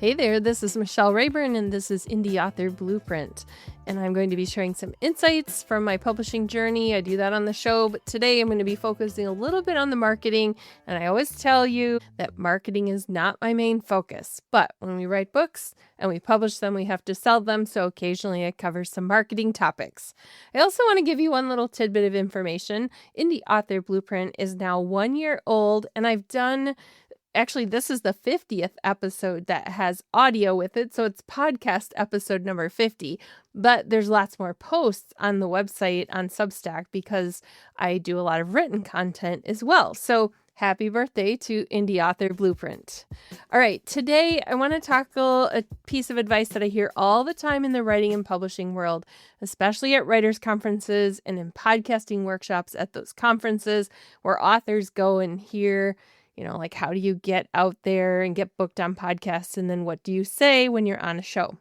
Hey there, this is Michelle Rayburn, and this is Indie Author Blueprint. And I'm going to be sharing some insights from my publishing journey. I do that on the show, but today I'm going to be focusing a little bit on the marketing. And I always tell you that marketing is not my main focus. But when we write books and we publish them, we have to sell them. So occasionally I cover some marketing topics. I also want to give you one little tidbit of information. Indie Author Blueprint is now 1 year old, and I've done Actually, this is the 50th episode that has audio with it, so it's podcast episode number 50. But there's lots more posts on the website on Substack because I do a lot of written content as well. So happy birthday to Indie Author Blueprint. All right, today I want to tackle a piece of advice that I hear all the time in the writing and publishing world, especially at writers' conferences and in podcasting workshops at those conferences where authors go and hear, like, how do you get out there and get booked on podcasts? And then what do you say when you're on a show?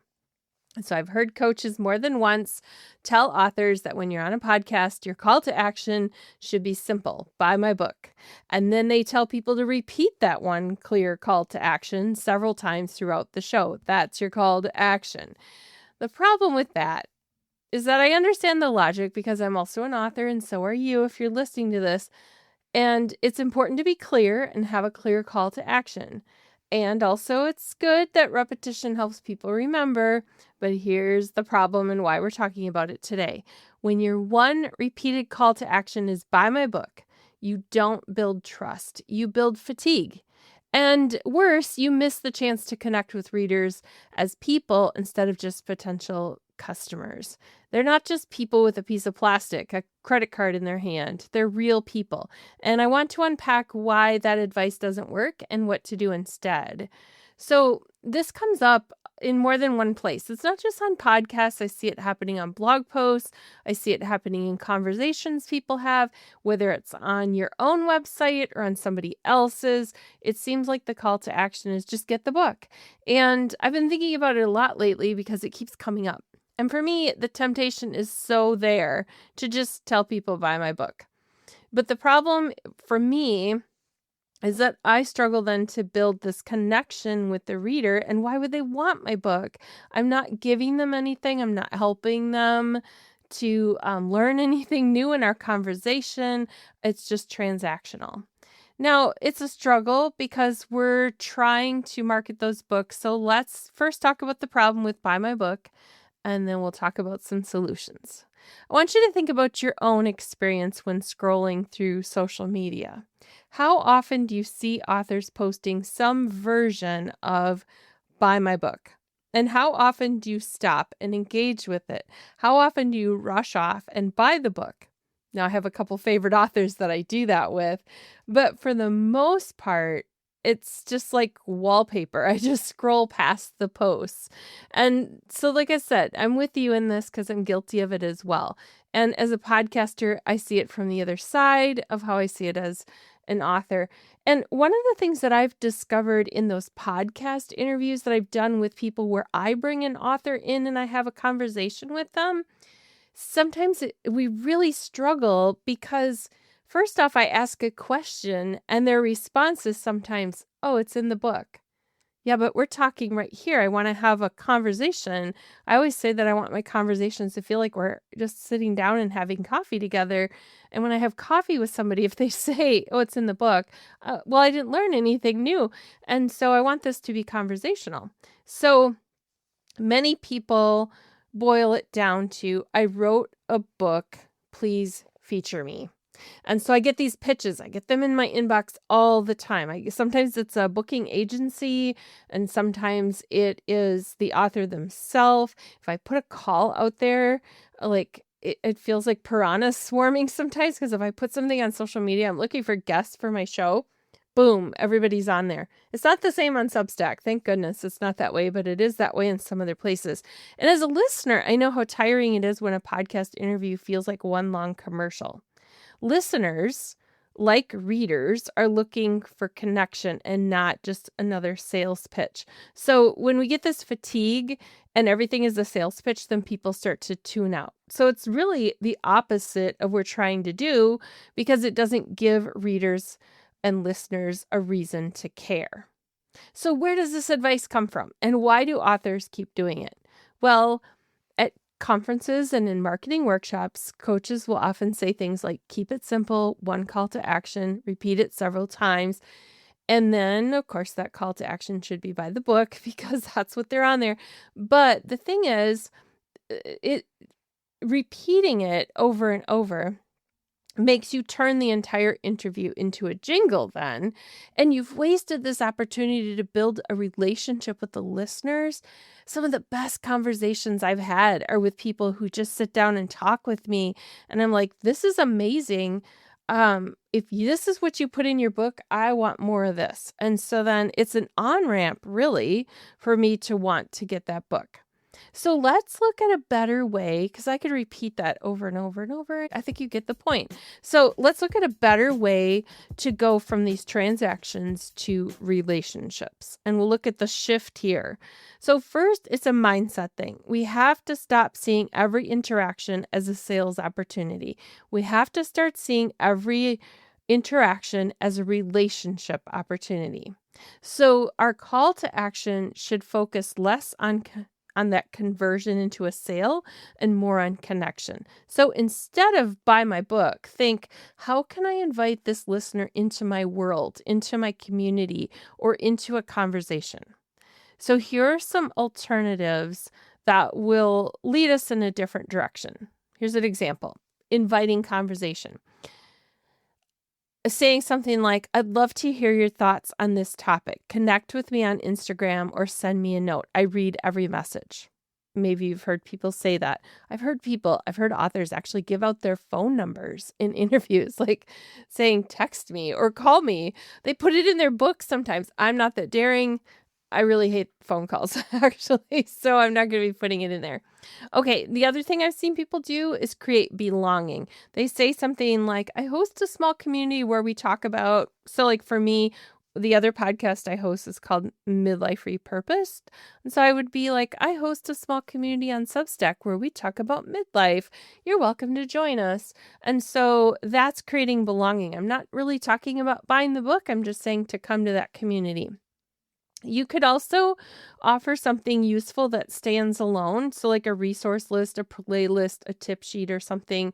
So I've heard coaches more than once tell authors that when you're on a podcast, your call to action should be simple: buy my book. And then they tell people to repeat that one clear call to action several times throughout the show. That's your call to action. The problem with that is that I understand the logic because I'm also an author, and so are you if you're listening to this. And it's important to be clear and have a clear call to action. And also, it's good that repetition helps people remember. But here's the problem and why we're talking about it today. When your one repeated call to action is buy my book, you don't build trust. You build fatigue. And worse, you miss the chance to connect with readers as people instead of just potential customers. They're not just people with a piece of plastic, a credit card in their hand. They're real people. And I want to unpack why that advice doesn't work and what to do instead. So this comes up in more than one place. It's not just on podcasts. I see it happening on blog posts. I see it happening in conversations people have, whether it's on your own website or on somebody else's. It seems like the call to action is just get the book. And I've been thinking about it a lot lately because it keeps coming up. And for me, the temptation is so there to just tell people buy my book. But the problem for me is that I struggle then to build this connection with the reader. And why would they want my book? I'm not giving them anything. I'm not helping them to learn anything new in our conversation. It's just transactional. Now, it's a struggle because we're trying to market those books. So let's first talk about the problem with buy my book, and then we'll talk about some solutions. I want you to think about your own experience when scrolling through social media. How often do you see authors posting some version of buy my book? And how often do you stop and engage with it? How often do you rush off and buy the book? Now, I have a couple favorite authors that I do that with, but for the most part, it's just like wallpaper. I just scroll past the posts. And so, like I said, I'm with you in this because I'm guilty of it as well. And as a podcaster, I see it from the other side of how I see it as an author. And one of the things that I've discovered in those podcast interviews that I've done with people where I bring an author in and I have a conversation with them, sometimes we really struggle because first off, I ask a question and their response is sometimes, oh, it's in the book. Yeah, but we're talking right here. I want to have a conversation. I always say that I want my conversations to feel like we're just sitting down and having coffee together. And when I have coffee with somebody, if they say, oh, it's in the book, well, I didn't learn anything new. And so I want this to be conversational. So many people boil it down to, I wrote a book, please feature me. And so I get these pitches. I get them in my inbox all the time. Sometimes it's a booking agency, and sometimes it is the author themselves. If I put a call out there, like it feels like piranhas swarming sometimes, because if I put something on social media, I'm looking for guests for my show. Boom, everybody's on there. It's not the same on Substack. Thank goodness it's not that way, but it is that way in some other places. And as a listener, I know how tiring it is when a podcast interview feels like one long commercial. Listeners, like readers, are looking for connection and not just another sales pitch. So when we get this fatigue and everything is a sales pitch, then people start to tune out. So it's really the opposite of what we're trying to do because it doesn't give readers and listeners a reason to care. So where does this advice come from? And why do authors keep doing it? Well, at conferences and in marketing workshops, coaches will often say things like, keep it simple, one call to action, repeat it several times. And then, of course, that call to action should be buy the book because that's what they're on there. But the thing is, it repeating it over and over makes you turn the entire interview into a jingle then, and you've wasted this opportunity to build a relationship with the listeners. Some of the best conversations I've had are with people who just sit down and talk with me, and I'm like, this is amazing. If this is what you put in your book, I want more of this. And so then it's an on-ramp really for me to want to get that book. So let's look at a better way, because I could repeat that over and over and over. I think you get the point. So let's look at a better way to go from these transactions to relationships. And we'll look at the shift here. So first, it's a mindset thing. We have to stop seeing every interaction as a sales opportunity. We have to start seeing every interaction as a relationship opportunity. So our call to action should focus less on that conversion into a sale and more on connection. So instead of buy my book, think, how can I invite this listener into my world, into my community, or into a conversation? So here are some alternatives that will lead us in a different direction. Here's an example: inviting conversation. Saying something like, I'd love to hear your thoughts on this topic. Connect with me on Instagram or send me a note. I read every message. Maybe you've heard people say that. I've heard authors actually give out their phone numbers in interviews, like saying, text me or call me. They put it in their book sometimes. I'm not that daring. I really hate phone calls, actually, so I'm not going to be putting it in there. Okay, the other thing I've seen people do is create belonging. They say something like, I host a small community where we talk about, so like for me, the other podcast I host is called Midlife Repurposed. And so I would be like, I host a small community on Substack where we talk about midlife. You're welcome to join us. And so that's creating belonging. I'm not really talking about buying the book. I'm just saying to come to that community. You could also offer something useful that stands alone. So like a resource list, a playlist, a tip sheet, or something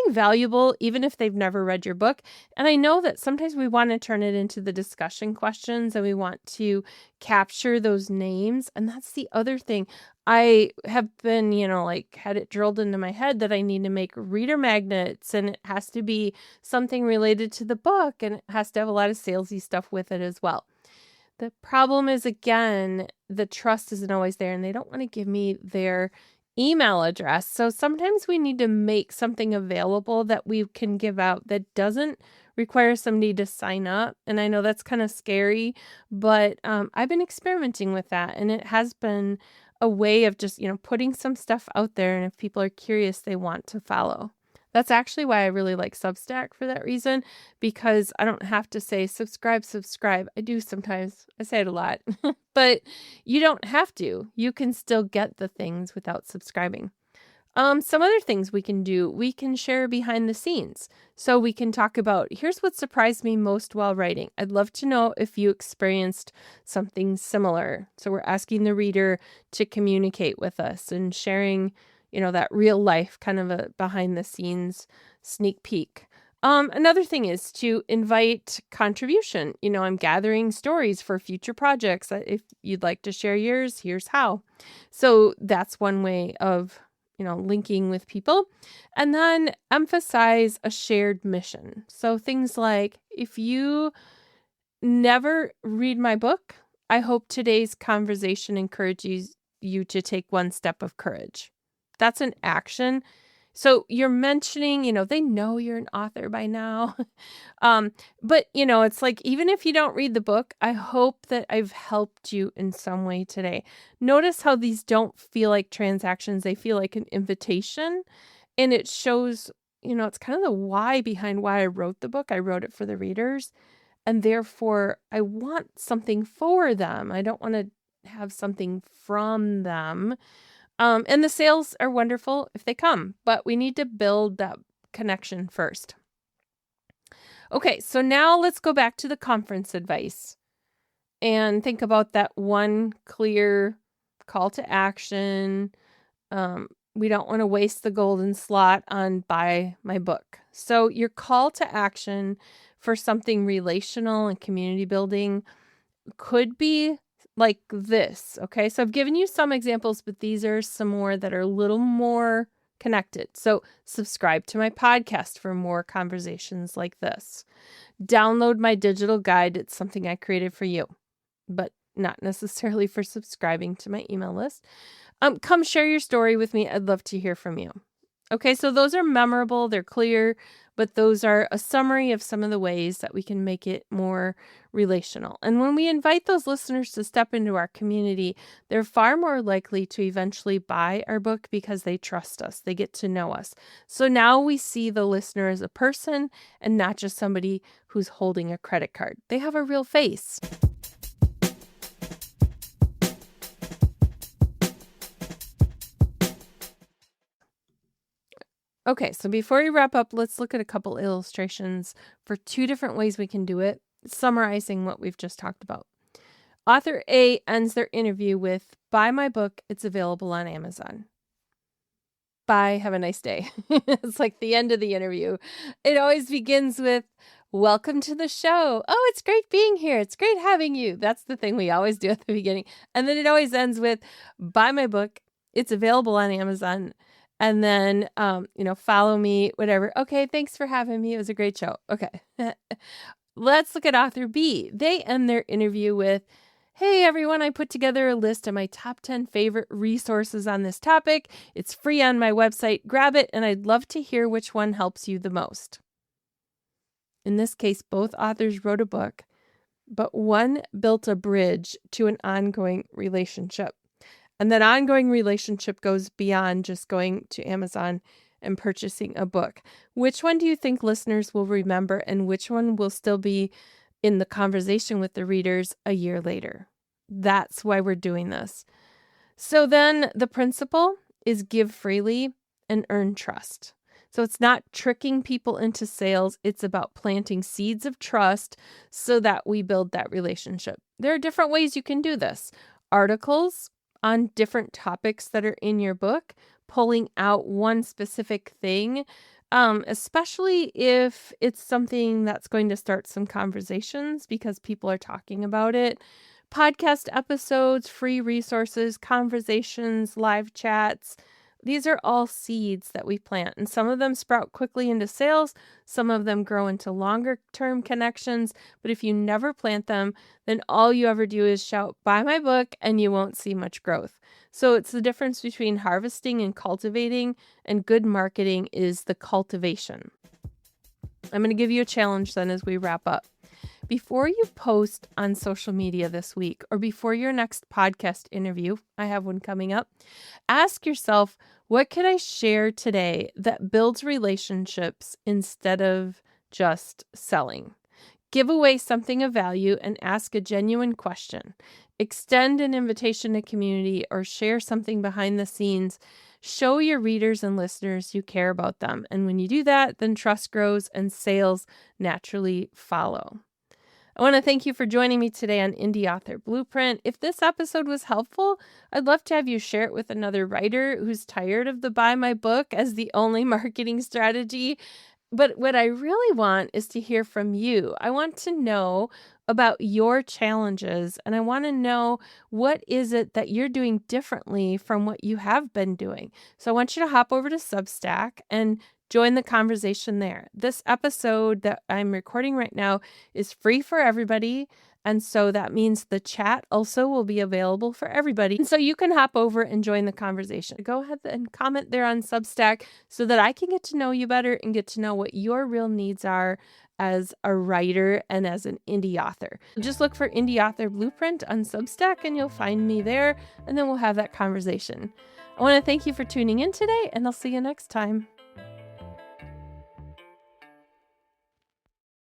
valuable, even if they've never read your book. And I know that sometimes we want to turn it into the discussion questions and we want to capture those names. And that's the other thing. I have been, had it drilled into my head that I need to make reader magnets, and it has to be something related to the book, and it has to have a lot of salesy stuff with it as well. The problem is, again, the trust isn't always there, and they don't want to give me their email address. So sometimes we need to make something available that we can give out that doesn't require somebody to sign up. And I know that's kind of scary, but I've been experimenting with that, and it has been a way of just, putting some stuff out there. And if people are curious, they want to follow. That's actually why I really like Substack for that reason, because I don't have to say subscribe. I do sometimes. I say it a lot, but you don't have to. You can still get the things without subscribing. Some other things we can do, we can share behind the scenes. So we can talk about, here's what surprised me most while writing. I'd love to know if you experienced something similar. So we're asking the reader to communicate with us and sharing that real life kind of a behind the scenes sneak peek. Another thing is to invite contribution. I'm gathering stories for future projects. If you'd like to share yours, here's how. So that's one way of, linking with people. And then emphasize a shared mission. So things like, if you never read my book, I hope today's conversation encourages you to take one step of courage. That's an action. So you're mentioning, they know you're an author by now. But, it's like, even if you don't read the book, I hope that I've helped you in some way today. Notice how these don't feel like transactions. They feel like an invitation. And it shows, it's kind of the why behind why I wrote the book. I wrote it for the readers. And therefore, I want something for them. I don't want to have something from them. And the sales are wonderful if they come, but we need to build that connection first. Okay, so now let's go back to the conference advice. and think about that one clear call to action. We don't want to waste the golden slot on buy my book. So your call to action for something relational and community building could be like this. Okay, so I've given you some examples, but these are some more that are a little more connected. So subscribe to my podcast for more conversations like this. Download my digital guide. It's something I created for you, but not necessarily for subscribing to my email list. Come share your story with me. I'd love to hear from you. Okay, so those are memorable, they're clear, but those are a summary of some of the ways that we can make it more relational. And when we invite those listeners to step into our community, they're far more likely to eventually buy our book because they trust us, they get to know us. So now we see the listener as a person and not just somebody who's holding a credit card. They have a real face. Okay, so before we wrap up, let's look at a couple illustrations for two different ways we can do it, summarizing what we've just talked about. Author A ends their interview with, "Buy my book, it's available on Amazon." Bye, have a nice day. It's like the end of the interview. It always begins with, "Welcome to the show. Oh, it's great being here. It's great having you." That's the thing we always do at the beginning. And then it always ends with, "Buy my book, it's available on Amazon." And then, follow me, whatever. Okay, thanks for having me. It was a great show. Okay. Let's look at author B. They end their interview with, "Hey, everyone, I put together a list of my top 10 favorite resources on this topic. It's free on my website. Grab it, and I'd love to hear which one helps you the most." In this case, both authors wrote a book, but one built a bridge to an ongoing relationship. And that ongoing relationship goes beyond just going to Amazon and purchasing a book. Which one do you think listeners will remember, and which one will still be in the conversation with the readers a year later? That's why we're doing this. So then the principle is give freely and earn trust. So it's not tricking people into sales. It's about planting seeds of trust so that we build that relationship. There are different ways you can do this. Articles on different topics that are in your book, pulling out one specific thing, especially if it's something that's going to start some conversations because people are talking about it. Podcast episodes, free resources, conversations, live chats. These are all seeds that we plant, and some of them sprout quickly into sales. Some of them grow into longer term connections. But if you never plant them, then all you ever do is shout, "Buy my book," and you won't see much growth. So it's the difference between harvesting and cultivating, and good marketing is the cultivation. I'm going to give you a challenge then as we wrap up. Before you post on social media this week, or before your next podcast interview, I have one coming up, ask yourself, what can I share today that builds relationships instead of just selling? Give away something of value and ask a genuine question. Extend an invitation to community or share something behind the scenes. Show your readers and listeners you care about them. And when you do that, then trust grows and sales naturally follow. I want to thank you for joining me today on Indie Author Blueprint. If this episode was helpful, I'd love to have you share it with another writer who's tired of the buy my book as the only marketing strategy. But what I really want is to hear from you. I want to know about your challenges, and I want to know what is it that you're doing differently from what you have been doing. So I want you to hop over to Substack and join the conversation there. This episode that I'm recording right now is free for everybody. And so that means the chat also will be available for everybody. And so you can hop over and join the conversation. Go ahead and comment there on Substack so that I can get to know you better and get to know what your real needs are as a writer and as an indie author. Just look for Indie Author Blueprint on Substack and you'll find me there, and then we'll have that conversation. I want to thank you for tuning in today, and I'll see you next time.